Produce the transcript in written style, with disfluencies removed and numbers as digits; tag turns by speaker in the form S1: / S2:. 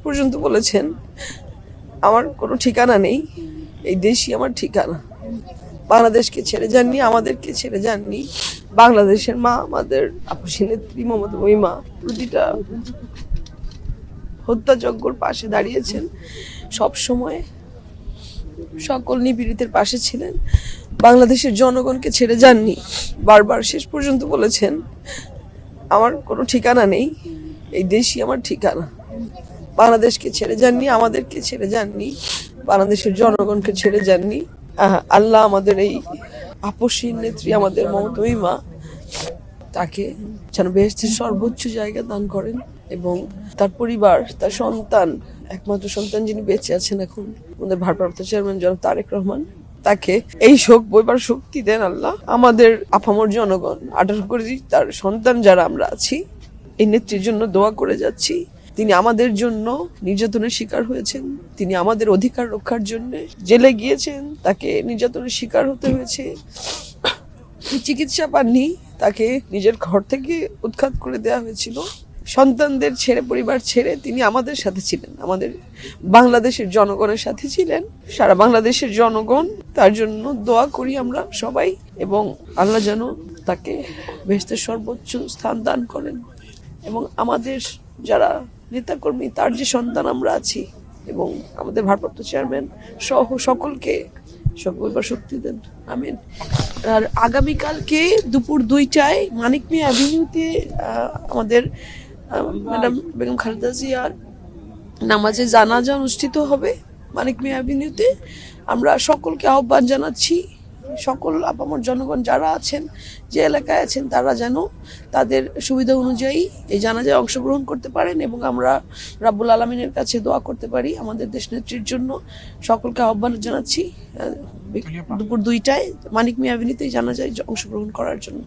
S1: পর্যন্ত বলেছেন, আমার কোনো ঠিকানা নেই, এই দেশই আমার ঠিকানা। বাংলাদেশকে ছেড়ে যাননি, আমাদেরকে ছেড়ে যাননি। বাংলাদেশের মা, আমাদের আপসী নেত্রী মমতা মহিমা প্রতিটা হত্যাযজ্ঞর পাশে দাঁড়িয়েছেন, সব সময় সকল নিপীড়িতের পাশে ছিলেন, বাংলাদেশের জনগণকে ছেড়ে যাননি। বারবার শেষ পর্যন্ত বলেছেন, আমার কোনো ঠিকানা নেই, এই দেশই আমার ঠিকানা। বাংলাদেশকে ছেড়ে যাননি, আমাদেরকে ছেড়ে যাননি, বাংলাদেশের জনগণকে ছেড়ে যাননি। আল্লাহ আমাদের এই আপসী নেত্রী, আমাদের মমতা মহিমা, তাকে যেন বেহেশতের সর্বোচ্চ জায়গা দান করেন এবং তার পরিবার, তার সন্তান, একমাত্র সন্তান যিনি বেঁচে আছেন এখন, আমাদের ভারপ্রাপ্ত চেয়ারম্যান জনাব তারেক রহমান, তাকে এই শোক বইবার শক্তি দেন আল্লাহ। আমাদের আপামর জনগণ 18 কোটি তার সন্তান যারা আমরা আছি, এই নেত্রীর জন্য দোয়া করে যাচ্ছি। তিনি আমাদের জন্য নির্যাতনের শিকার হয়েছেন, তিনি আমাদের অধিকার রক্ষার জন্য জেলে গিয়েছেন, তাকে নির্যাতনের শিকার হতে হয়েছে, চিকিৎসা পাননি, তাকে নিজের ঘর থেকে উৎখাত করে দেওয়া হয়েছিল। সন্তানদের ছেড়ে, পরিবার ছেড়ে তিনি আমাদের সাথে ছিলেন, আমাদের বাংলাদেশের জনগণের সাথে ছিলেন। সারা বাংলাদেশের জনগণ তার জন্য দোয়া করি আমরা সবাই, এবং আল্লাহ যেন তাকে বেহেশতের সর্বোচ্চ স্থান দান করেন। এবং আমাদের যারা নেতাকর্মী, তার যে সন্তান আমরা আছি, এবং আমাদের ভারপ্রাপ্ত চেয়ারম্যান সহ সকলকে সকলবার শক্তি দেন, আমিন। আর আগামীকালকে দুপুর 2টায় মানিক মিয়া অ্যাভিনিউতে আমাদের ম্যাডাম বেগম খালেদা জিয়ার নামাজে জানাজা অনুষ্ঠিত হবে মানিক মিয়া অ্যাভিনিউতে। আমরা সকলকে আহ্বান জানাচ্ছি, সকল আপামর জনগণ যারা আছেন, যে এলাকায় আছেন, তারা যেন তাদের সুবিধা অনুযায়ী এই জানাজায় অংশগ্রহণ করতে পারেন এবং আমরা রাব্বুল আলামিনের কাছে দোয়া করতে পারি আমাদের দেশনেত্রীর জন্য। সকলকে আহ্বান জানাচ্ছি দুপুর 2টায় মানিক মিয়া অ্যাভিনিউতে জানাজায় অংশগ্রহণ করার জন্য।